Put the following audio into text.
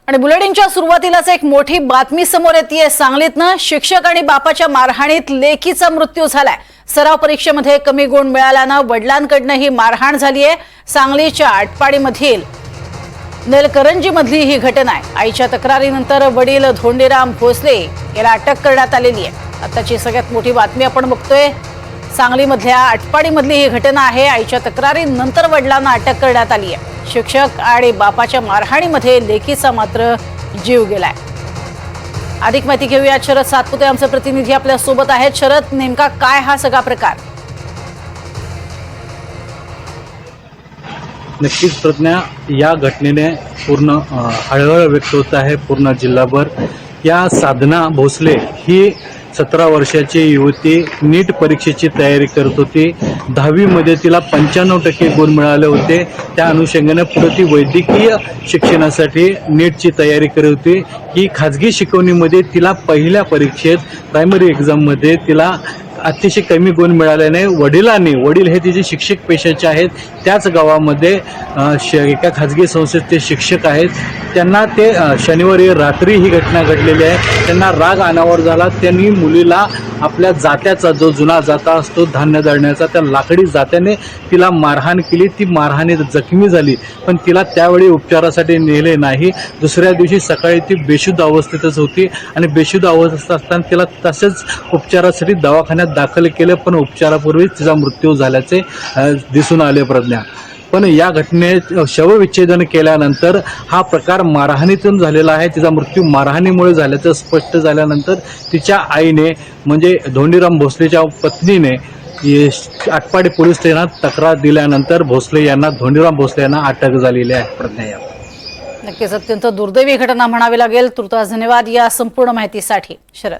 आणि बुलेटिनच्या सुरुवातीलाच एक मोठी बातमी समोर येते। सांगलीतनं शिक्षक आणि बापाच्या मारहाणीत लेकीचा मृत्यू झालाय। सराव परीक्षेमध्ये कमी गुण मिळाल्यानं वडिलांकडनं ही मारहाण झाली आहे। सांगलीच्या आटपाडीमधील नेलकरंजीमधली ही घटना आहे। आईच्या तक्रारीनंतर वडील धोंडीराम भोसले याला अटक करण्यात आलेली आहे। आताची सगळ्यात मोठी बातमी आपण बघतोय। सांगलीमधल्या आटपाडीमधली ही घटना आहे। आईच्या तक्रारीनंतर वडिलांना अटक करण्यात आली आहे। शिक्षक आणि बापाच्या मारहाणीमध्ये लेकीचा मात्र जीव गेलाय। अधिक माहिती घेऊया। शरद सातपुते आमचे प्रतिनिधी आपल्या सोबत आहेत। शरद, नेमका काय हा सगळा प्रकार? नक्कीच प्रज्ञा, या घटनेने पूर्ण हळहळ व्यक्त होत आहे पूर्ण जिल्हाभर। या साधना भोसले ही 17 वर्षाची युवती नीट परीक्षेची तयारी करत होती। 10वी मध्ये तिला 95% गुण मिळाले होते। त्या अनुषंगाने पुढे ती वैद्यकीय शिक्षणासाठी नीटची तयारी करत होती। ही खाजगी शिकवणीमध्ये तिला पहिल्या परीक्षेत प्रायमरी एक्झाममध्ये तिला अतिशय कमी गुण मिळाल्याने वडील हे तिचे शिक्षक पेशाचे आहेत। त्याच गावामध्ये एका खाजगी संस्थेत ते शिक्षक आहेत। त्यांना ते शनिवारी रात्री ही घटना घडलेली आहे। त्यांना राग अनावर झाला। त्यांनी मुलीला आपल्या जात्याचा जो जुना जाता असतो धान्य दळण्याचा, त्या लाकडी जात्याने तिला मारहाण केली। ती मारहाणीत जखमी झाली, पण तिला त्यावेळी उपचारासाठी नेले नाही। दुसऱ्या दिवशी सकाळी ती बेशुद्ध अवस्थेतच होती आणि बेशुद्ध अवस्थेत असताना तिला तसेच उपचारासाठी दवाखान्यात दाखल केले, पण उपचारापूर्वी तिचा मृत्यू झाल्याचे दिसून आले प्रज्ञा। पण या घटनेत शवविच्छेदन केल्यानंतर हा प्रकार मारहाणीतून झालेला आहे। तिचा मृत्यू मारहाणीमुळे झाल्याचं स्पष्ट झाल्यानंतर तिच्या आईने म्हणजे धोंडीराम भोसलेच्या पत्नीने आटपाडी पोलीस स्टेशनात तक्रार दिल्यानंतर धोंडीराम भोसले यांना अटक झालेली आहे प्रज्ञा। नक्कीच अत्यंत दुर्दैवी घटना म्हणावी लागेल। तुर्तास धन्यवाद या संपूर्ण माहितीसाठी शरद।